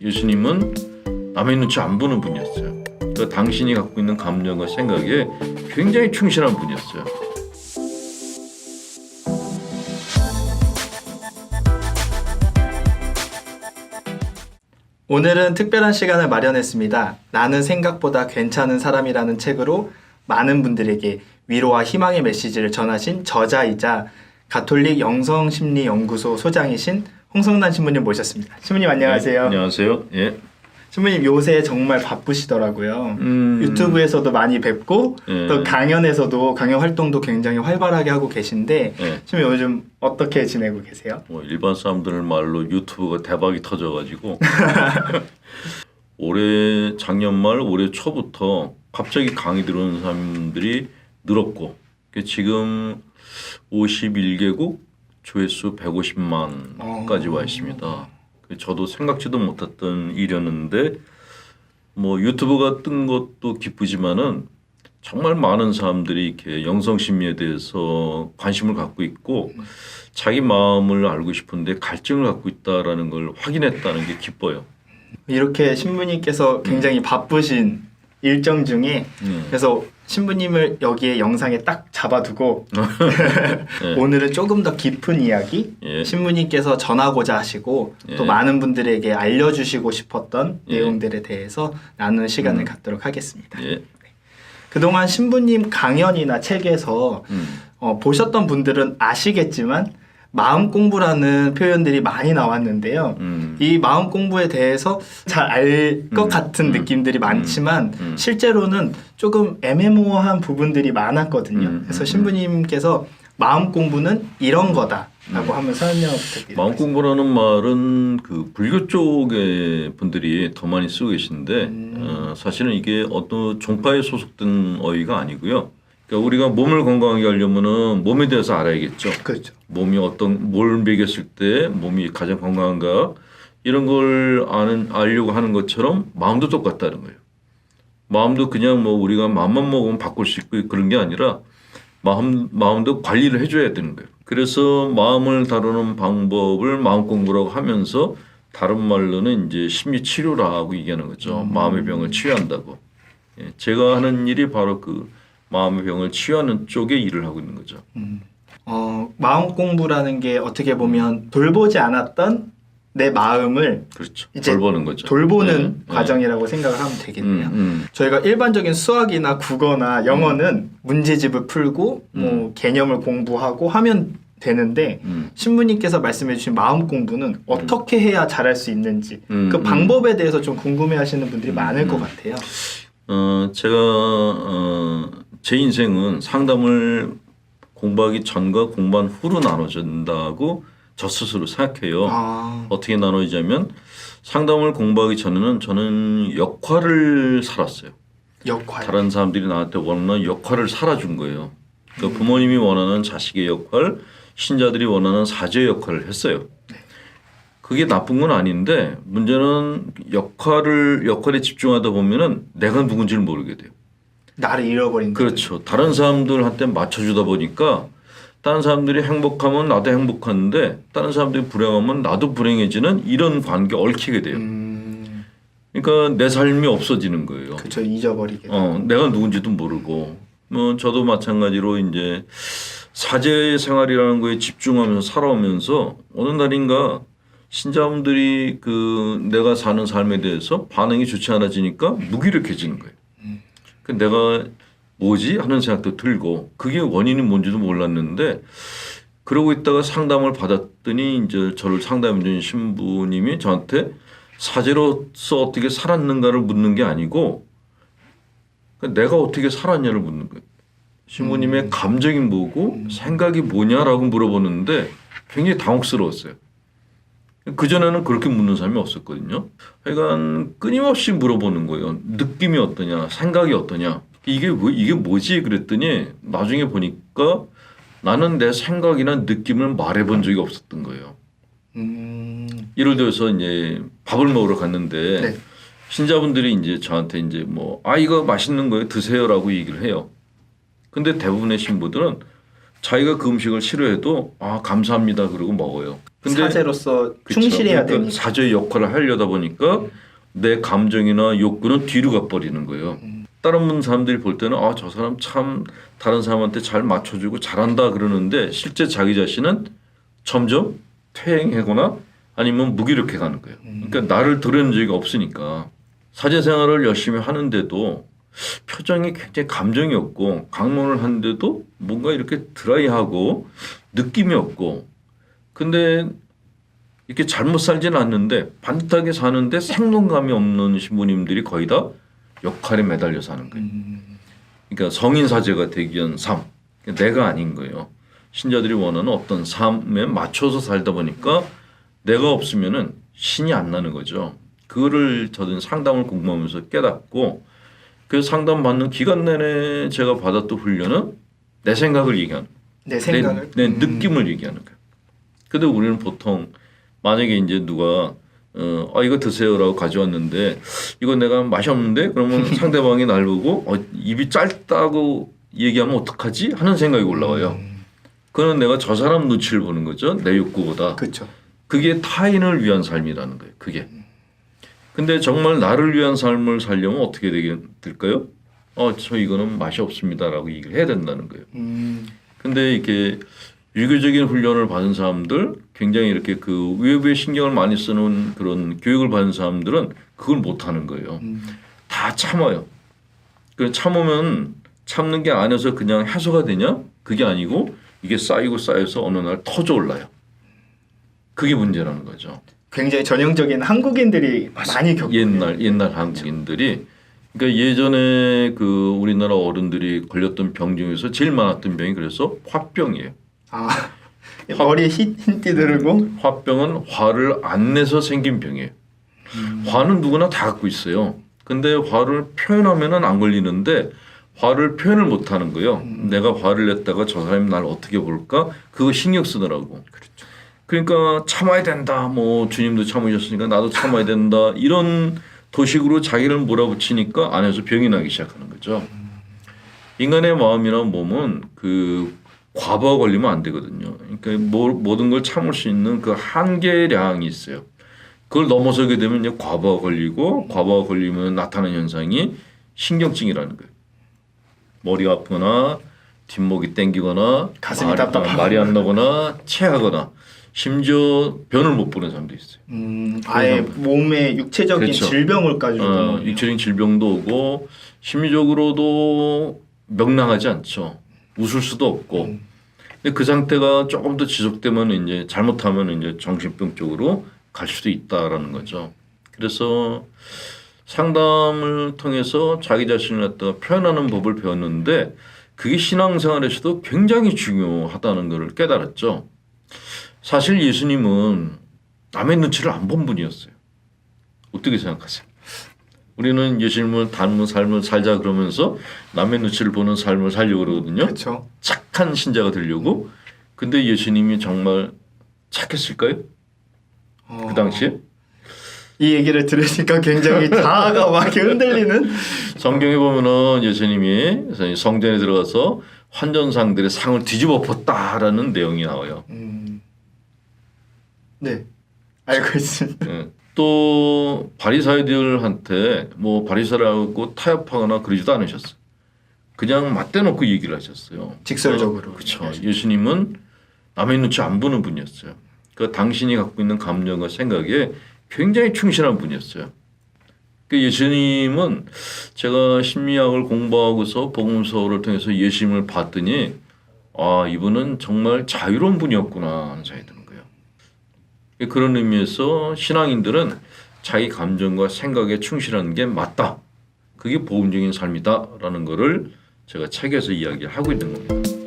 예수님은 남의 눈치 안 보는 분이었어요. 그러니까 당신이 갖고 있는 감정과 생각에 굉장히 충실한 분이었어요. 오늘은 특별한 시간을 마련했습니다. 나는 생각보다 괜찮은 사람이라는 책으로 많은 분들에게 위로와 희망의 메시지를 전하신 저자이자 가톨릭 영성심리연구소 소장이신 홍성란 신부님 모셨습니다. 신부님 안녕하세요. 네, 안녕하세요. 예. 신부님 요새 정말 바쁘시더라고요. 유튜브에서도 많이 뵙고 또 강연 활동도 굉장히 활발하게 하고 계신데 신부님 요즘 어떻게 지내고 계세요? 뭐 일반 사람들 말로 유튜브가 대박이 터져가지고 작년 말 올해 초부터 갑자기 강의 들어오는 사람들이 늘었고 지금 51개국 조회수 150만까지 와 있습니다. 저도 생각지도 못했던 일이었는데 뭐 유튜브가 뜬 것도 기쁘지만은 정말 많은 사람들이 이렇게 영성심리에 대해서 관심을 갖고 있고 자기 마음을 알고 싶은데 갈증을 갖고 있다라는 걸 확인했다는 게 기뻐요. 이렇게 신부님께서 굉장히 바쁘신 일정 중에 그래서 신부님을 여기에 영상에 딱 잡아두고 네. 오늘은 조금 더 깊은 이야기 신부님께서 전하고자 하시고 또 많은 분들에게 알려주시고 싶었던 내용들에 대해서 나누는 시간을 갖도록 하겠습니다. 그동안 신부님 강연이나 책에서 보셨던 분들은 아시겠지만 마음 공부라는 표현들이 많이 나왔는데요. 이 마음 공부에 대해서 잘 알 것 같은 느낌들이 많지만 실제로는 조금 애매모호한 부분들이 많았거든요. 그래서 신부님께서 마음 공부는 이런 거다라고 하면 설명 부탁드립니다. 마음 공부라는 말은 그 불교 쪽의 분들이 더 많이 쓰고 계신데 사실은 이게 어떤 종파에 소속된 어휘가 아니고요. 그러니까 우리가 몸을 건강하게 하려면은 몸에 대해서 알아야겠죠. 그렇죠. 몸이 뭘 먹였을 때 몸이 가장 건강한가 이런 걸 알려고 하는 것처럼 마음도 똑같다는 거예요. 마음도 그냥 뭐 우리가 마음만 먹으면 바꿀 수 있고 그런 게 아니라 마음도 관리를 해줘야 되는 거예요. 그래서 마음을 다루는 방법을 마음 공부라고 하면서 다른 말로는 이제 심리 치료라고 얘기하는 거죠. 마음의 병을 치유한다고. 제가 하는 일이 바로 그 마음의 병을 치유하는 쪽에 일을 하고 있는 거죠. 마음 공부라는 게 어떻게 보면 돌보지 않았던 내 마음을 그렇죠. 이제 돌보는 거죠. 돌보는 과정이라고 생각을 하면 되겠네요. 저희가 일반적인 수학이나 국어나 영어는 문제집을 풀고 뭐 개념을 공부하고 하면 되는데 신부님께서 말씀해 주신 마음 공부는 어떻게 해야 잘할 수 있는지 그 방법에 대해서 좀 궁금해하시는 분들이 많을 것 같아요. 제가 제 인생은 상담을 공부하기 전과 공부한 후로 나눠진다고 저 스스로 생각해요. 어떻게 나눠지냐면 상담을 공부하기 전에는 저는 역할을 살았어요. 역할. 다른 사람들이 나한테 원하는 역할을 살아준 거예요. 그러니까 부모님이 원하는 자식의 역할, 신자들이 원하는 사제의 역할을 했어요. 그게 나쁜 건 아닌데 문제는 역할에 집중하다 보면은 내가 누군지를 모르게 돼요. 나를 잃어버린 거죠. 그렇죠. 다른 사람들한테 맞춰주다 보니까 다른 사람들이 행복하면 나도 행복한데 다른 사람들이 불행하면 나도 불행해지는 이런 관계에 얽히게 돼요. 그러니까 내 삶이 없어지는 거예요. 그렇죠. 잊어버리게 돼요. 내가 누군지도 모르고 뭐 저도 마찬가지로 이제 사제 생활이라는 거에 집중하면서 살아오면서 어느 날인가 신자분들이 내가 사는 삶에 대해서 반응이 좋지 않아지니까 무기력해지는 거예요. 내가 뭐지 하는 생각도 들고 그게 원인이 뭔지도 몰랐는데 그러고 있다가 상담을 받았더니 이제 저를 상담해 준 신부님이 저한테 사제로서 어떻게 살았는가를 묻는 게 아니고 내가 어떻게 살았냐를 묻는 거예요. 신부님의 감정이 뭐고 생각이 뭐냐라고 물어보는데 굉장히 당혹스러웠어요. 그전에는 그렇게 묻는 사람이 없었거든요. 하여간 끊임없이 물어보는 거예요. 느낌이 어떠냐, 생각이 어떠냐. 이게 뭐지? 그랬더니 나중에 보니까 나는 내 생각이나 느낌을 말해본 적이 없었던 거예요. 예를 들어서 이제 밥을 먹으러 갔는데 신자분들이 이제 저한테 이제 이거 맛있는 거예요. 드세요라고 얘기를 해요. 근데 대부분의 신부들은 자기가 그 음식을 싫어해도 감사합니다 그러고 먹어요. 근데 사제로서 그쵸. 충실해야 그러니까 되니까. 사제의 역할을 하려다 보니까 내 감정이나 욕구는 뒤로 가버리는 거예요. 다른 분 사람들이 볼 때는 저 사람 참 다른 사람한테 잘 맞춰주고 잘한다 그러는데 실제 자기 자신은 점점 퇴행하거나 아니면 무기력해 가는 거예요. 그러니까 나를 드러낸 적이 없으니까 사제 생활을 열심히 하는데도 표정이 굉장히 감정이 없고 강론을 하는데도 뭔가 이렇게 드라이하고 느낌이 없고 근데 이렇게 잘못 살지는 않는데 반듯하게 사는데 생동감이 없는 신부님들이 거의 다 역할에 매달려 사는 거예요. 그러니까 성인 사제가 되기 위한 삶, 내가 아닌 거예요. 신자들이 원하는 어떤 삶에 맞춰서 살다 보니까 내가 없으면은 신이 안 나는 거죠. 그거를 저는 상담을 공부하면서 깨닫고 그 상담 받는 기간 내내 제가 받았던 훈련은 내 생각을 얘기하는 거예요. 내 생각을 내 느낌을 얘기하는 거예요. 근데 우리는 보통 만약에 이제 누가 이거 드세요라고 가져왔는데 이거 내가 맛이 없는데 그러면 상대방이 날 보고 입이 짧다고 얘기하면 어떡하지 하는 생각이 올라와요. 그건 내가 저 사람 눈치를 보는 거죠. 내 욕구보다. 그렇죠. 그게 타인을 위한 삶이라는 거예요. 그게. 근데 정말 나를 위한 삶을 살려면 어떻게 될까요? 저 이거는 맛이 없습니다라고 얘기를 해야 된다는 거예요. 근데 이렇게 유교적인 훈련을 받은 사람들, 굉장히 이렇게 그 외부에 신경을 많이 쓰는 그런 교육을 받은 사람들은 그걸 못 하는 거예요. 다 참아요. 그 참으면 참는 게 안에서 그냥 해소가 되냐? 그게 아니고 이게 쌓이고 쌓여서 어느 날 터져 올라요. 그게 문제라는 거죠. 굉장히 전형적인 한국인들이 많이 겪고 옛날 한국인들이 그러니까 예전에 그 우리나라 어른들이 걸렸던 병 중에서 제일 많았던 병이 그래서 화병이에요. 머리에 흰띠 들고 화병은 화를 안 내서 생긴 병이에요. 화는 누구나 다 갖고 있어요. 근데 화를 표현하면은 안 걸리는데 화를 표현을 못 하는 거예요. 내가 화를 냈다가 저 사람이 날 어떻게 볼까? 그거 신경 쓰더라고. 그렇죠. 그러니까 참아야 된다. 뭐 주님도 참으셨으니까 나도 참아야 된다. 이런 도식으로 자기를 몰아붙이니까 안에서 병이 나기 시작하는 거죠. 인간의 마음이나 몸은 그 과부하 걸리면 안 되거든요. 그러니까 모든 걸 참을 수 있는 그 한계량이 있어요. 그걸 넘어서게 되면 이제 과부하 걸리면 나타나는 현상이 신경증이라는 거예요. 머리가 아프거나 뒷목이 땡기거나 가슴이 답답하거나 말이 안 나거나 체하거나 심지어 변을 못 보는 사람도 있어요. 아예 몸에 육체적인 그렇죠. 질병을 가지고 육체적인 질병도 오고 심리적으로도 명랑하지 않죠. 웃을 수도 없고. 근데 그 상태가 조금 더 지속되면 이제 잘못하면 이제 정신병 쪽으로 갈 수도 있다라는 거죠. 그래서 상담을 통해서 자기 자신을 갖다가 표현하는 법을 배웠는데 그게 신앙생활에서도 굉장히 중요하다는 것을 깨달았죠. 사실 예수님은 남의 눈치를 안 본 분이었어요. 어떻게 생각하세요? 우리는 예수님을 닮은 삶을 살자 그러면서 남의 눈치를 보는 삶을 살려고 그러거든요. 그렇죠. 착한 신자가 되려고. 근데 예수님이 정말 착했을까요? 그 당시에? 이 얘기를 들으니까 굉장히 자아가 막 흔들리는. 성경에 보면은 예수님이 성전에 들어가서 환전상들의 상을 뒤집어 엎었다라는 내용이 나와요. 네, 알고 있습니다. 또 바리사이들한테 뭐 바리사라고 타협하거나 그러지도 않으셨어요. 그냥 맞대놓고 얘기를 하셨어요. 직설적으로. 그렇죠. 예수님은 남의 눈치 안 보는 분이었어요. 그 당신이 갖고 있는 감정과 생각에 굉장히 충실한 분이었어요. 그 예수님은 제가 심리학을 공부하고서 복음서를 통해서 예수님을 봤더니 이분은 정말 자유로운 분이었구나 하는 생각이 드는 거예요. 그런 의미에서 신앙인들은 자기 감정과 생각에 충실하는 게 맞다. 그게 복음적인 삶이다라는 거를 제가 책에서 이야기하고 있는 겁니다.